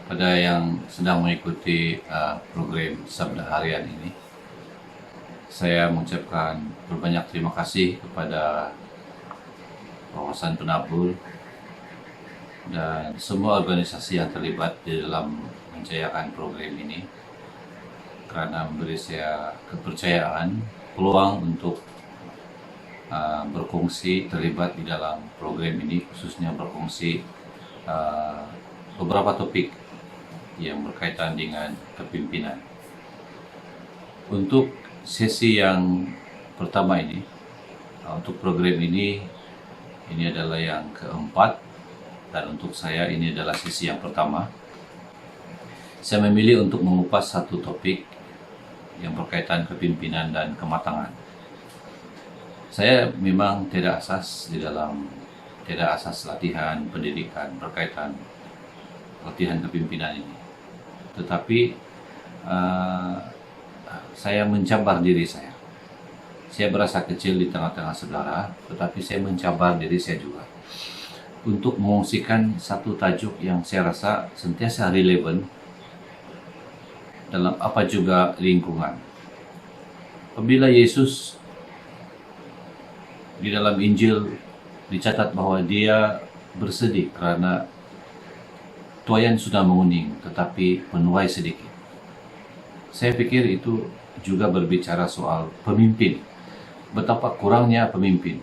Pada yang sedang mengikuti program Sabda Harian ini, saya mengucapkan berbanyak terima kasih kepada Wawasan Penabur dan semua organisasi yang terlibat di dalam menjayakan program ini, karena memberi saya kepercayaan, peluang untuk berkongsi, terlibat di dalam program ini, khususnya berkongsi beberapa topik yang berkaitan dengan kepimpinan. Untuk sesi yang pertama ini, untuk program ini adalah yang keempat, dan untuk saya ini adalah sesi yang pertama. Saya memilih untuk mengupas satu topik yang berkaitan kepimpinan dan kematangan. Saya memang tidak asas latihan pendidikan berkaitan latihan kepimpinan ini. Tetapi saya mencabar diri saya. Saya berasa kecil di tengah-tengah saudara, tetapi saya mencabar diri saya juga untuk mengungsikan satu tajuk yang saya rasa sentiasa relevan dalam apa juga lingkungan. Apabila Yesus di dalam Injil dicatat bahwa dia bersedih karena tuayan sudah menguning, tetapi penuai sedikit. Saya pikir itu juga berbicara soal pemimpin. Betapa kurangnya pemimpin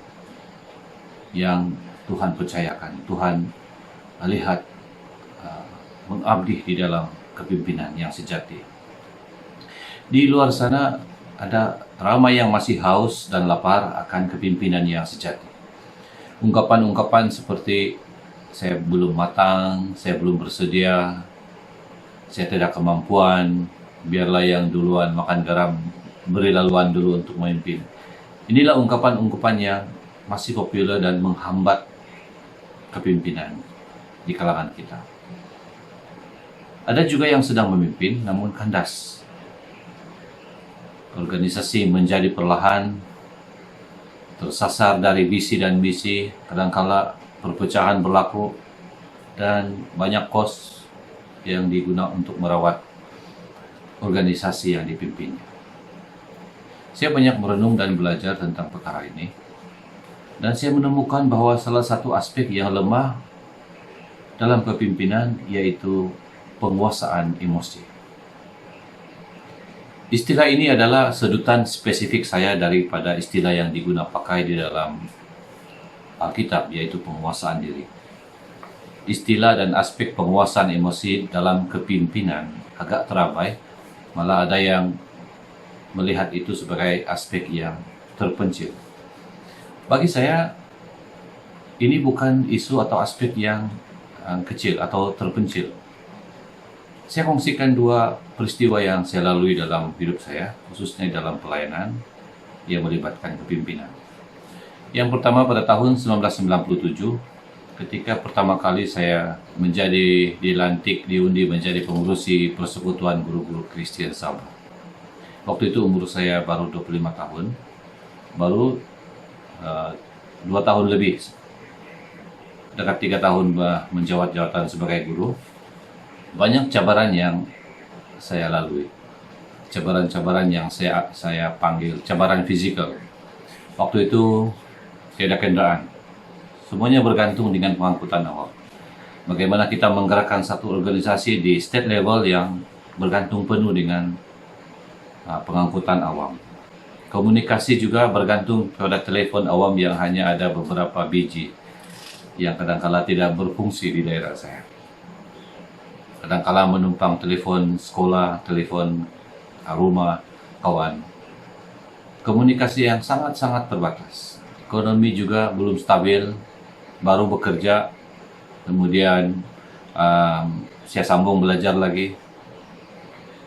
yang Tuhan percayakan, Tuhan lihat mengabdi di dalam kepimpinan yang sejati. Di luar sana ada ramai yang masih haus dan lapar akan kepimpinan yang sejati. Ungkapan-ungkapan seperti saya belum matang, saya belum bersedia, saya tidak kemampuan, biarlah yang duluan makan garam, beri laluan dulu untuk memimpin. Inilah ungkapan-ungkapan yang masih populer dan menghambat kepimpinan di kalangan kita. Ada juga yang sedang memimpin namun kandas. Organisasi menjadi perlahan tersasar dari visi dan misi, kadangkala perpecahan berlaku, dan banyak kos yang digunakan untuk merawat organisasi yang dipimpinnya. Saya banyak merenung dan belajar tentang perkara ini, dan saya menemukan bahwa salah satu aspek yang lemah dalam kepimpinan yaitu penguasaan emosi. Istilah ini adalah sedutan spesifik saya daripada istilah yang digunakan pakai di dalam Alkitab, yaitu penguasaan diri. Istilah dan aspek penguasaan emosi dalam kepimpinan agak terabai, malah ada yang melihat itu sebagai aspek yang terpencil. Bagi saya, ini bukan isu atau aspek yang kecil atau terpencil. Saya kongsikan dua peristiwa yang saya lalui dalam hidup saya, khususnya dalam pelayanan yang melibatkan kepimpinan. Yang pertama pada tahun 1997, ketika pertama kali saya diundi menjadi pengurusi Persekutuan Guru-Guru Kristen Sabah. Waktu itu umur saya baru 25 tahun, baru 2 tahun lebih, dekat 3 tahun menjawab jabatan sebagai guru. Banyak cabaran yang saya lalui, cabaran-cabaran yang saya panggil cabaran fisikal. Waktu itu tiada kendaraan, semuanya bergantung dengan pengangkutan awam. Bagaimana kita menggerakkan satu organisasi di state level yang bergantung penuh dengan pengangkutan awam. Komunikasi juga bergantung pada telepon awam yang hanya ada beberapa biji, yang kadangkala tidak berfungsi di daerah saya. Kadangkala menumpang telepon sekolah, telepon rumah, kawan. Komunikasi yang sangat-sangat terbatas. Ekonomi juga belum stabil, baru bekerja, kemudian saya sambung belajar lagi.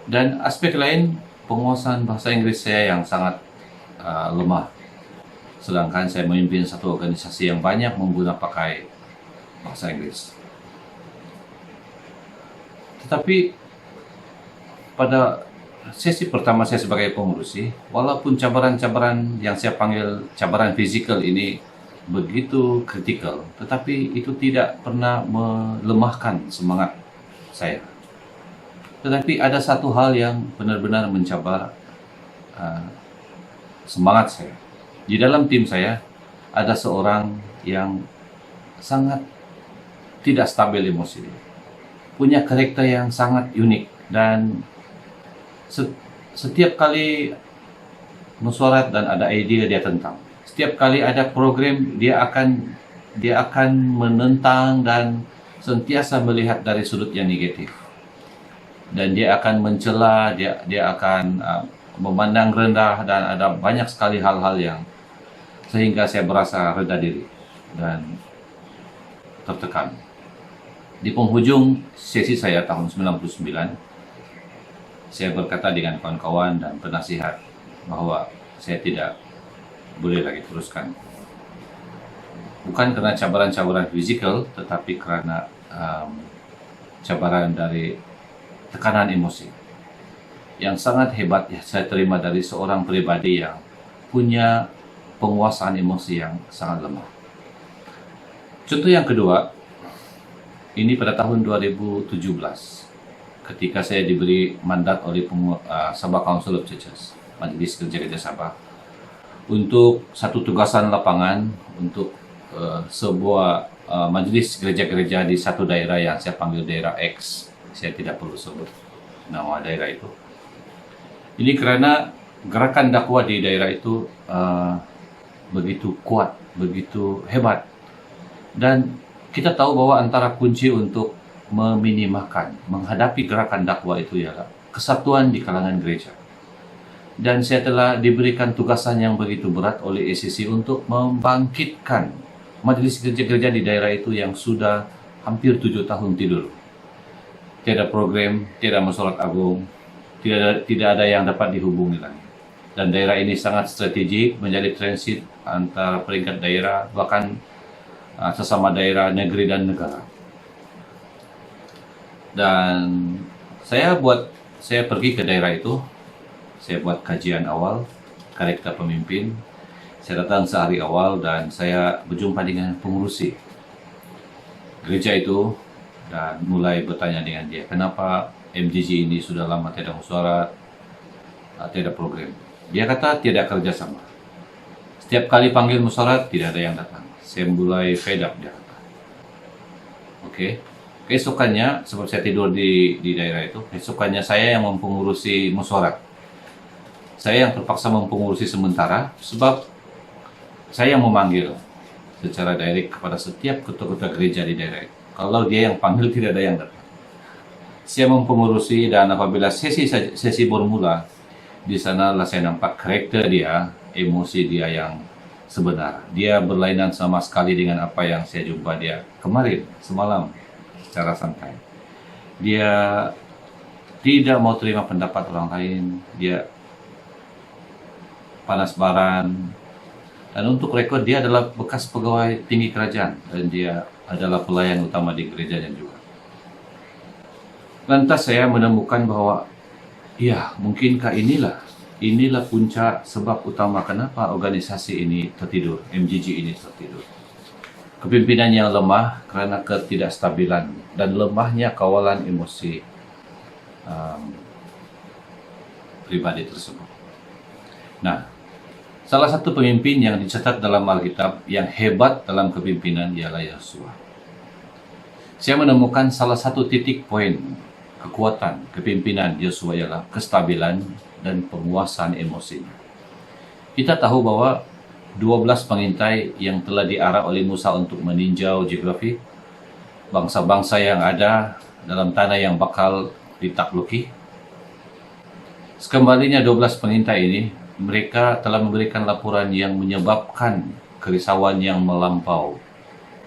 Dan aspek lain, penguasaan bahasa Inggris saya yang sangat lemah. Sedangkan saya memimpin satu organisasi yang banyak menggunakan pakai bahasa Inggris. Tetapi pada sesi pertama saya sebagai pengurusi, walaupun cabaran-cabaran yang saya panggil cabaran fisikal ini begitu kritikal, tetapi itu tidak pernah melemahkan semangat saya. Tetapi ada satu hal yang benar-benar mencabar uh, semangat saya. Di dalam tim saya ada seorang yang sangat tidak stabil emosi, punya karakter yang sangat unik, dan setiap kali musyawarah dan ada ide dia tentang. Setiap kali ada program dia akan menentang dan sentiasa melihat dari sudut yang negatif. Dan dia akan mencela, dia akan memandang rendah, dan ada banyak sekali hal-hal yang sehingga saya berasa rendah diri dan tertekan. Di penghujung sesi saya tahun 99, saya berkata dengan kawan-kawan dan penasihat bahwa saya tidak boleh lagi teruskan. Bukan karena cabaran-cabaran fisikal, tetapi karena cabaran dari tekanan emosi yang sangat hebat ya saya terima dari seorang pribadi yang punya penguasaan emosi yang sangat lemah. Contoh yang kedua, ini pada tahun 2017 ketika saya diberi mandat oleh Sabah Council of Churches, Majelis Gereja-Gereja Sabah, untuk satu tugasan lapangan untuk sebuah majelis gereja-gereja di satu daerah yang saya panggil daerah X. Saya tidak perlu sebut nama daerah itu. Ini karena gerakan dakwah di daerah itu begitu kuat, begitu hebat. Dan kita tahu bahwa antara kunci untuk meminimalkan, menghadapi gerakan dakwah itu ialah kesatuan di kalangan gereja. Dan saya telah diberikan tugasan yang begitu berat oleh ECC untuk membangkitkan majelis gereja-gereja di daerah itu yang sudah hampir 7 tahun tidur. Tiada program, tiada musyawarah agung, tidak ada yang dapat dihubungi lagi. Dan daerah ini sangat strategik, menjadi transit antara peringkat daerah, bahkan sesama daerah, negeri dan negara. Dan saya pergi ke daerah itu, saya buat kajian awal, karakter pemimpin. Saya datang sehari awal dan saya berjumpa dengan pengurusi gereja itu dan mulai bertanya dengan dia, kenapa MGG ini sudah lama tidak musyawarah, tidak program. Dia kata tidak kerjasama. Setiap kali panggil musyawarah tidak ada yang datang. Saya mulai fed up, dia kata. Oke. Keesokannya, sebab saya tidur di daerah itu, keesokannya saya yang mempengurusi musyawarah. Saya yang terpaksa mempengurusi sementara sebab saya yang memanggil secara direct kepada setiap ketua-ketua gereja di daerah itu. Kalau dia yang panggil, tidak ada yang datang. Saya mempengurusi, dan apabila sesi bermula, di sanalah saya nampak karakter dia, emosi dia yang sebenar. Dia berlainan sama sekali dengan apa yang saya jumpa dia kemarin, semalam, secara santai. Dia tidak mau terima pendapat orang lain, dia panas baran. Dan untuk rekod, dia adalah bekas pegawai tinggi kerajaan, dan dia adalah pelayan utama di gerejanya juga. Lantas saya menemukan bahwa, ya mungkinkah inilah puncak sebab utama kenapa organisasi ini tertidur, MGG ini tertidur. Kepimpinan yang lemah karena ketidakstabilan dan lemahnya kawalan emosi pribadi tersebut. Nah, salah satu pemimpin yang dicatat dalam Alkitab yang hebat dalam kepimpinan ialah Yosua. Saya menemukan salah satu titik poin kekuatan kepimpinan Yosua ialah kestabilan dan penguasaan emosinya. Kita tahu bahwa 12 pengintai yang telah diarah oleh Musa untuk meninjau geografi bangsa-bangsa yang ada dalam tanah yang bakal ditakluki. Sekembalinya 12 pengintai ini, mereka telah memberikan laporan yang menyebabkan kerisauan yang melampau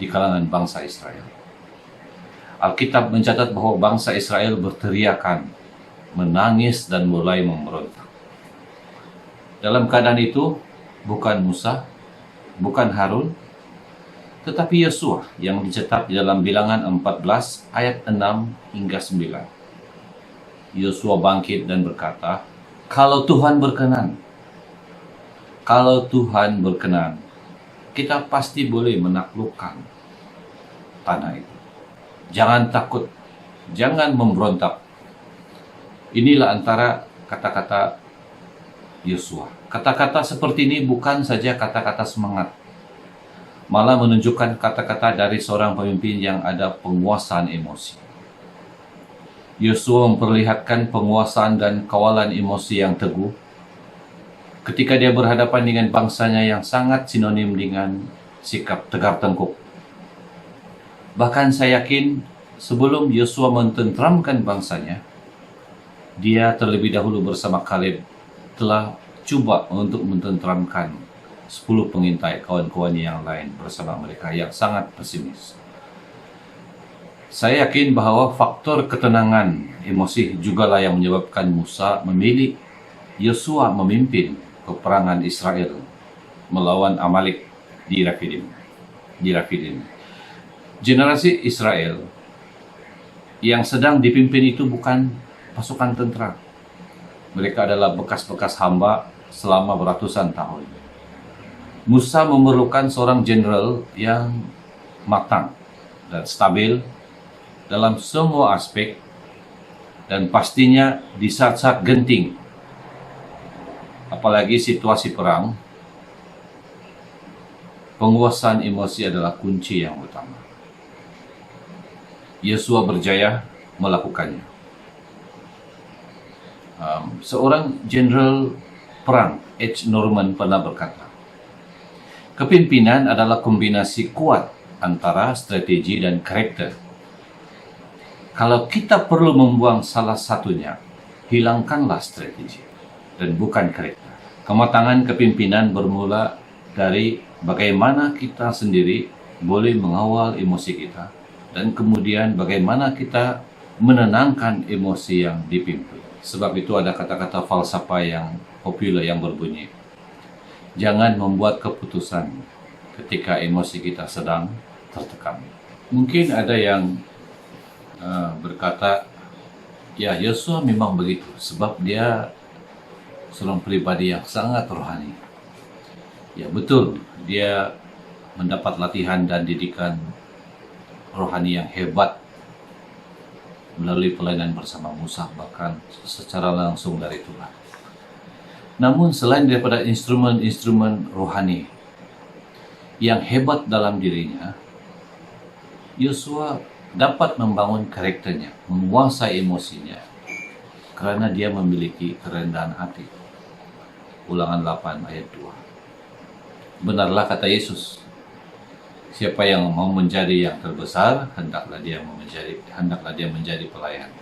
di kalangan bangsa Israel. Alkitab mencatat bahwa bangsa Israel berteriakan, menangis dan mulai memberontak. Dalam keadaan itu, bukan Musa, bukan Harun, tetapi Yosua yang dicetak di dalam Bilangan 14 ayat 6 hingga 9. Yosua bangkit dan berkata, kalau Tuhan berkenan, kita pasti boleh menaklukkan tanah itu. Jangan takut, jangan memberontak. Inilah antara kata-kata Yosua. Kata-kata seperti ini bukan saja kata-kata semangat, malah menunjukkan kata-kata dari seorang pemimpin yang ada penguasaan emosi. Yosua memperlihatkan penguasaan dan kawalan emosi yang teguh ketika dia berhadapan dengan bangsanya yang sangat sinonim dengan sikap tegar tengkuk. Bahkan saya yakin sebelum Yosua mententramkan bangsanya, dia terlebih dahulu bersama Kaleb telah coba untuk mententramkan 10 pengintai kawan-kawannya yang lain bersama mereka yang sangat pesimis. Saya yakin bahwa faktor ketenangan emosi jugalah yang menyebabkan Musa memilih Yosua memimpin peperangan Israel melawan Amalek di Rafidim. Generasi Israel yang sedang dipimpin itu bukan pasukan tentara. Mereka adalah bekas-bekas hamba selama beratusan tahun. Musa memerlukan seorang jenderal yang matang dan stabil dalam semua aspek, dan pastinya di saat-saat genting, apalagi situasi perang, penguasaan emosi adalah kunci yang utama. Yosua berjaya melakukannya. Seorang jenderal perang, H. Norman, pernah berkata, kepimpinan adalah kombinasi kuat antara strategi dan karakter. Kalau kita perlu membuang salah satunya, hilangkanlah strategi dan bukan karakter. Kematangan kepimpinan bermula dari bagaimana kita sendiri boleh mengawal emosi kita, dan kemudian bagaimana kita menenangkan emosi yang dipimpin. Sebab itu ada kata-kata falsafah yang populer yang berbunyi, jangan membuat keputusan ketika emosi kita sedang tertekan. Mungkin ada yang berkata, ya Yosua memang begitu, sebab dia seorang pribadi yang sangat rohani. Ya betul, dia mendapat latihan dan didikan rohani yang hebat melalui pelayanan bersama Musa, bahkan secara langsung dari Tuhan. Namun selain daripada instrumen-instrumen rohani yang hebat dalam dirinya, Yosua dapat membangun karakternya, menguasai emosinya, karena dia memiliki kerendahan hati. Ulangan 8 ayat 2. Benarlah kata Yesus, siapa yang mau menjadi yang terbesar, hendaklah dia menjadi pelayan.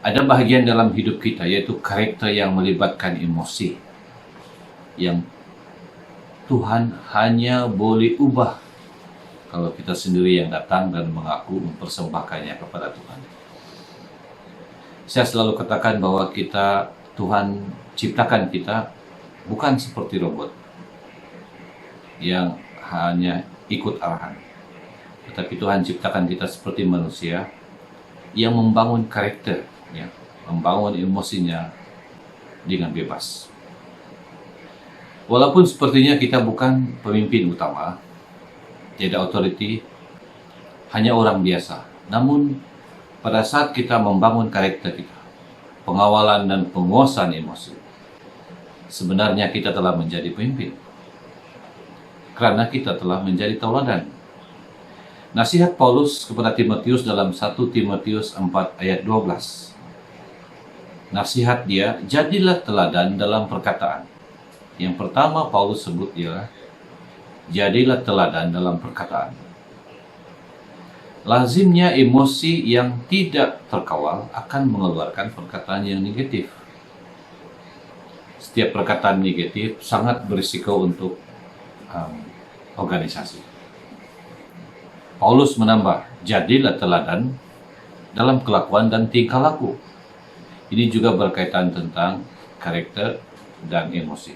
Ada bahagian dalam hidup kita, yaitu karakter yang melibatkan emosi, yang Tuhan hanya boleh ubah kalau kita sendiri yang datang dan mengaku mempersembahkannya kepada Tuhan. Saya selalu katakan bahwa Tuhan ciptakan kita bukan seperti robot yang hanya ikut arahan, tetapi Tuhan ciptakan kita seperti manusia yang membangun karakter, ya, membangun emosinya dengan bebas. Walaupun sepertinya kita bukan pemimpin utama, tidak authority, hanya orang biasa, namun pada saat kita membangun karakter kita, pengawalan dan penguasaan emosi, sebenarnya kita telah menjadi pemimpin, karena kita telah menjadi tauladan. Nasihat Paulus kepada Timotius dalam 1 Timotius 4 ayat 12. Nasihat dia, jadilah teladan dalam perkataan. Yang pertama Paulus sebut ialah, jadilah teladan dalam perkataan. Lazimnya emosi yang tidak terkawal akan mengeluarkan perkataan yang negatif. Setiap perkataan negatif sangat berisiko untuk organisasi. Paulus menambah, jadilah teladan dalam kelakuan dan tingkah laku. Ini juga berkaitan tentang karakter dan emosi.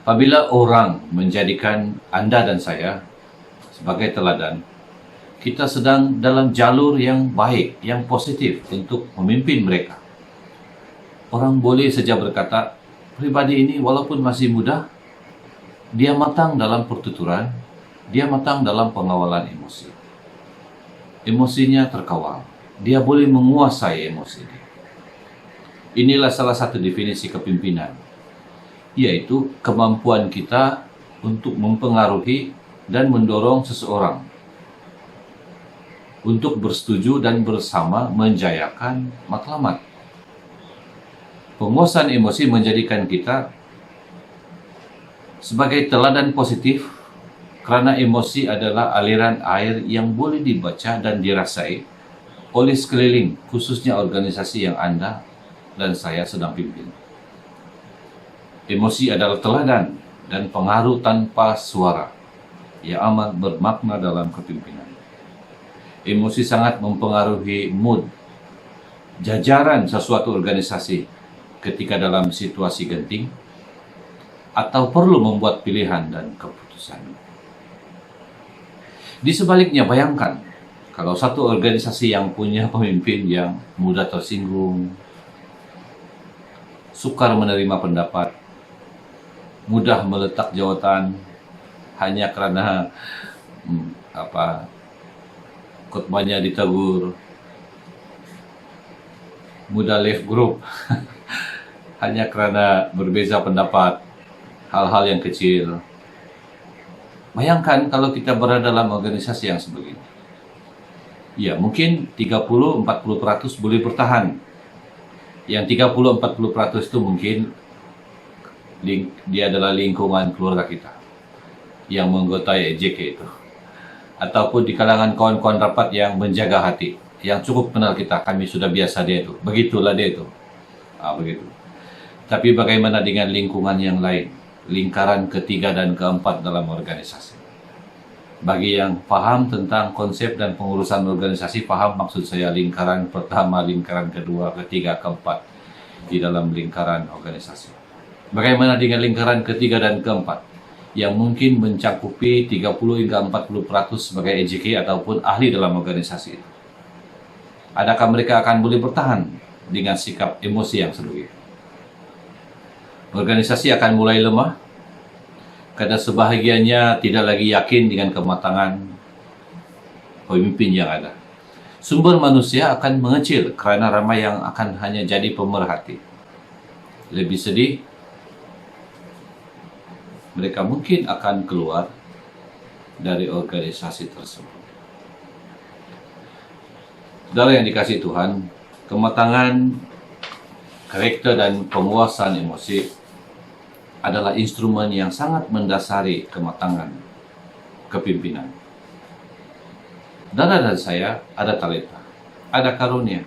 Apabila orang menjadikan Anda dan saya sebagai teladan, kita sedang dalam jalur yang baik, yang positif untuk memimpin mereka. Orang boleh saja berkata, pribadi ini walaupun masih muda, dia matang dalam pertuturan, dia matang dalam pengawalan emosi. Emosinya terkawal, dia boleh menguasai emosi dia. Inilah salah satu definisi kepimpinan, yaitu kemampuan kita untuk mempengaruhi dan mendorong seseorang untuk bersetuju dan bersama menjayakan matlamat. Penguasaan emosi menjadikan kita sebagai teladan positif karena emosi adalah aliran air yang boleh dibaca dan dirasai oleh sekeliling, khususnya organisasi yang Anda dan saya sedang pimpin. Emosi adalah teladan dan pengaruh tanpa suara yang amat bermakna dalam kepimpinan. Emosi sangat mempengaruhi mood jajaran sesuatu organisasi ketika dalam situasi genting atau perlu membuat pilihan dan keputusan. Di sebaliknya, bayangkan kalau satu organisasi yang punya pemimpin yang mudah tersinggung, sukar menerima pendapat, mudah meletak jawatan hanya karena khotbahnya ditegur, mudah leave group hanya karena berbeza pendapat, hal-hal yang kecil. Bayangkan kalau kita berada dalam organisasi yang sebegini. Ya, mungkin 30-40% boleh bertahan. Yang 30-40% itu mungkin dia adalah lingkungan keluarga kita yang menggotai EJK itu. Ataupun di kalangan kawan-kawan rapat yang menjaga hati, yang cukup kenal kita, kami sudah biasa dia itu. Begitulah dia itu. Begitu. Tapi bagaimana dengan lingkungan yang lain? Lingkaran ketiga dan keempat dalam organisasi. Bagi yang paham tentang konsep dan pengurusan organisasi, paham maksud saya lingkaran pertama, lingkaran kedua, ketiga, keempat di dalam lingkaran organisasi. Bagaimana dengan lingkaran ketiga dan keempat yang mungkin mencakupi 30 hingga 40% sebagai EJK ataupun ahli dalam organisasi itu? Adakah mereka akan boleh bertahan dengan sikap emosi yang sebegitu? Organisasi akan mulai lemah karena sebahagiannya tidak lagi yakin dengan kematangan pemimpin yang ada. Sumber manusia akan mengecil karena ramai yang akan hanya jadi pemerhati. Lebih sedih, mereka mungkin akan keluar dari organisasi tersebut. Saudara yang dikasihi Tuhan, kematangan karakter dan penguasaan emosi adalah instrumen yang sangat mendasari kematangan kepimpinan. Saudara dan saya ada talenta, ada karunia,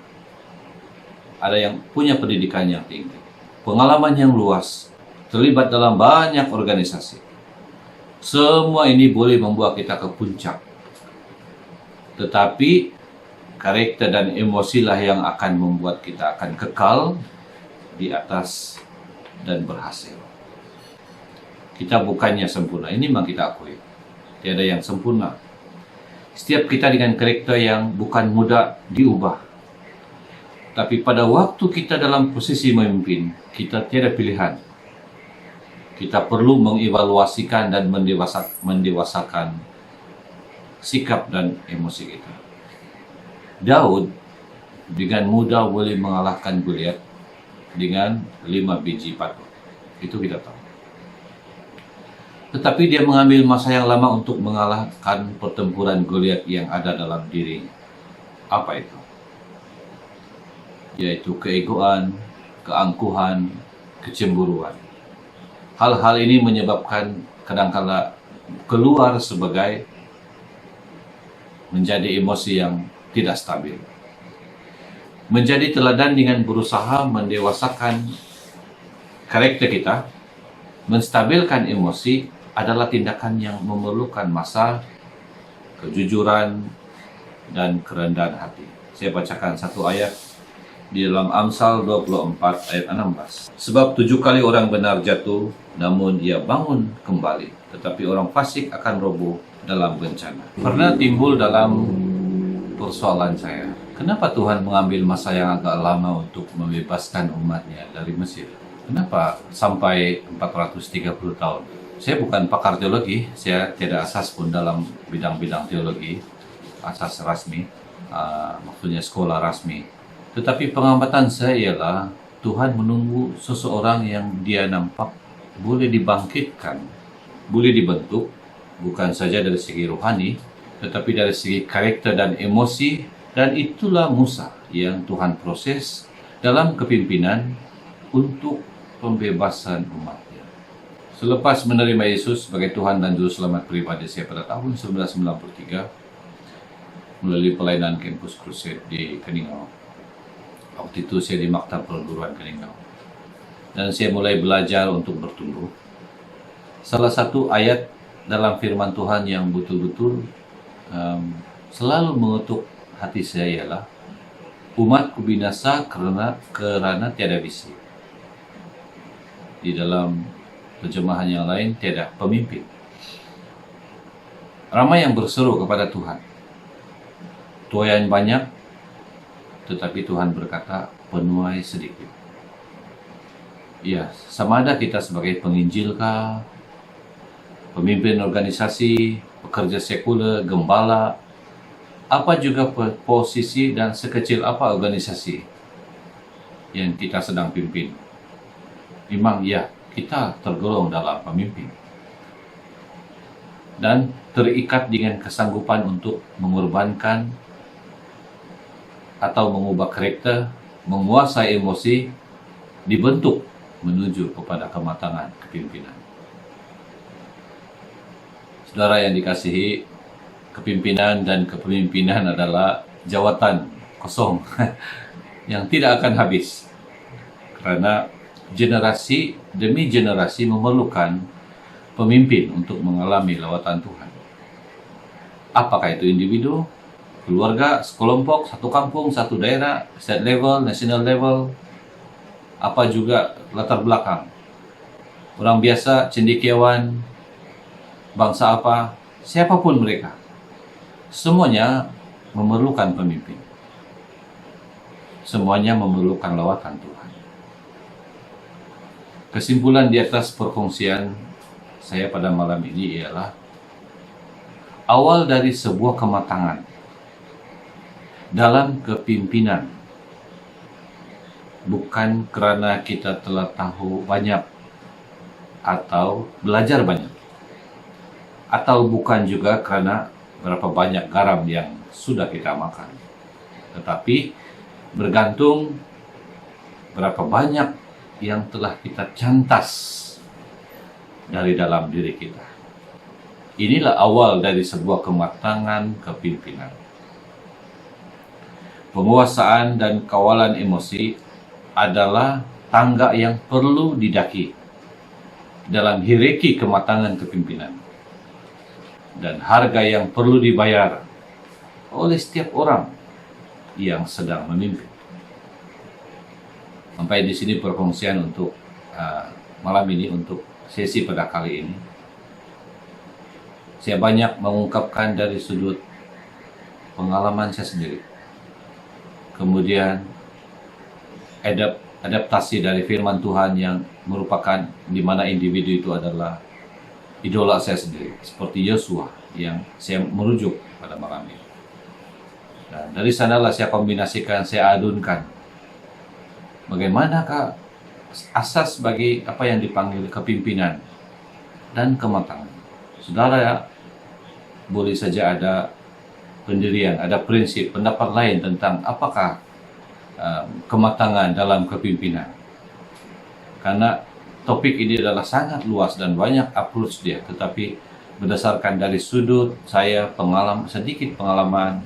ada yang punya pendidikan yang tinggi, pengalaman yang luas, terlibat dalam banyak organisasi. Semua ini boleh membawa kita ke puncak. Tetapi karakter dan emosilah yang akan membuat kita akan kekal di atas dan berhasil. Kita bukannya sempurna, ini memang kita akui. Tiada yang sempurna. Setiap kita dengan karakter yang bukan mudah diubah. Tapi pada waktu kita dalam posisi memimpin, kita tiada pilihan. Kita perlu mengevaluasikan dan mendewasakan sikap dan emosi kita. Daud dengan mudah boleh mengalahkan Goliat dengan 5 biji batu. Itu kita tahu. Tetapi dia mengambil masa yang lama untuk mengalahkan pertempuran Goliat yang ada dalam diri. Apa itu? Yaitu keegoan, keangkuhan, kecemburuan. Hal-hal ini menyebabkan kadangkala keluar sebagai menjadi emosi yang tidak stabil. Menjadi teladan dengan berusaha mendewasakan karakter kita, menstabilkan emosi adalah tindakan yang memerlukan masa, kejujuran, dan kerendahan hati. Saya bacakan satu ayat di dalam Amsal 24 ayat 16. Sebab 7 kali orang benar jatuh, namun ia bangun kembali. Tetapi orang fasik akan roboh dalam bencana. Pernah timbul dalam persoalan saya, kenapa Tuhan mengambil masa yang agak lama untuk membebaskan umatnya dari Mesir? Kenapa sampai 430 tahun? Saya bukan pakar teologi, saya tidak asas pun dalam bidang-bidang teologi, asas rasmi. maksudnya sekolah rasmi. Tetapi pengamatan saya ialah Tuhan menunggu seseorang yang dia nampak boleh dibangkitkan, boleh dibentuk, bukan saja dari segi rohani, tetapi dari segi karakter dan emosi, dan itulah Musa yang Tuhan proses dalam kepimpinan untuk pembebasan umatnya. Selepas menerima Yesus sebagai Tuhan dan Juru Selamat pribadi saya pada tahun 1993, melalui pelayanan kampus Crusade di Keningau. Waktu itu saya di Maktab Perguruan Keningau. Dan saya mulai belajar untuk bertumbuh. Salah satu ayat dalam firman Tuhan yang betul-betul selalu mengetuk hati saya ialah umatku binasa kerana tiada visi. Di dalam terjemahan yang lain, tiada pemimpin. Ramai yang berseru kepada Tuhan. Tuaian banyak, tetapi Tuhan berkata, penuai sedikit. Ya, sama ada kita sebagai penginjil kah, pemimpin organisasi, pekerja sekuler, gembala, apa juga posisi dan sekecil apa organisasi yang kita sedang pimpin. Memang ya, kita tergolong dalam pemimpin. Dan terikat dengan kesanggupan untuk mengorbankan atau mengubah karakter, menguasai emosi, dibentuk menuju kepada kematangan kepimpinan. Saudara yang dikasihi, kepimpinan dan kepemimpinan adalah jawatan kosong yang tidak akan habis. Karena generasi demi generasi memerlukan pemimpin untuk mengalami lawatan Tuhan. Apakah itu individu, keluarga, sekelompok, satu kampung, satu daerah, state level, national level, apa juga latar belakang. Orang biasa, cendekiawan, bangsa apa, siapapun mereka. Semuanya memerlukan pemimpin. Semuanya memerlukan lawatan Tuhan. Kesimpulan di atas perkongsian saya pada malam ini ialah awal dari sebuah kematangan dalam kepimpinan bukan kerana kita telah tahu banyak atau belajar banyak, atau bukan juga kerana berapa banyak garam yang sudah kita makan, tetapi bergantung berapa banyak yang telah kita cantas dari dalam diri kita. Inilah awal dari sebuah kematangan kepimpinan. Penguasaan dan kawalan emosi adalah tangga yang perlu didaki dalam hierarki kematangan kepimpinan, dan harga yang perlu dibayar oleh setiap orang yang sedang memimpin. Sampai di sini perkongsian untuk malam ini, untuk sesi pada kali ini. Saya banyak mengungkapkan dari sudut pengalaman saya sendiri. Kemudian adaptasi dari firman Tuhan yang merupakan di mana individu itu adalah idola saya sendiri, seperti Yosua yang saya merujuk pada malam ini. Dan dari sanalah saya kombinasikan, saya adunkan bagaimanakah asas bagi apa yang dipanggil kepimpinan dan kematangan. Saudara, boleh saja ada pendirian, ada prinsip, pendapat lain tentang apakah kematangan dalam kepimpinan. Karena topik ini adalah sangat luas dan banyak approach dia, tetapi berdasarkan dari sudut saya, sedikit pengalaman,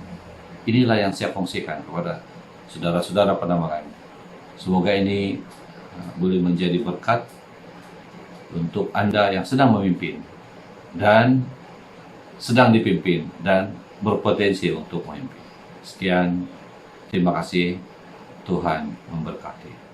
inilah yang saya kongsikan kepada saudara-saudara pada malam ini. Semoga ini boleh menjadi berkat untuk Anda yang sedang memimpin dan sedang dipimpin dan berpotensi untuk memimpin. Sekian, terima kasih, Tuhan memberkati.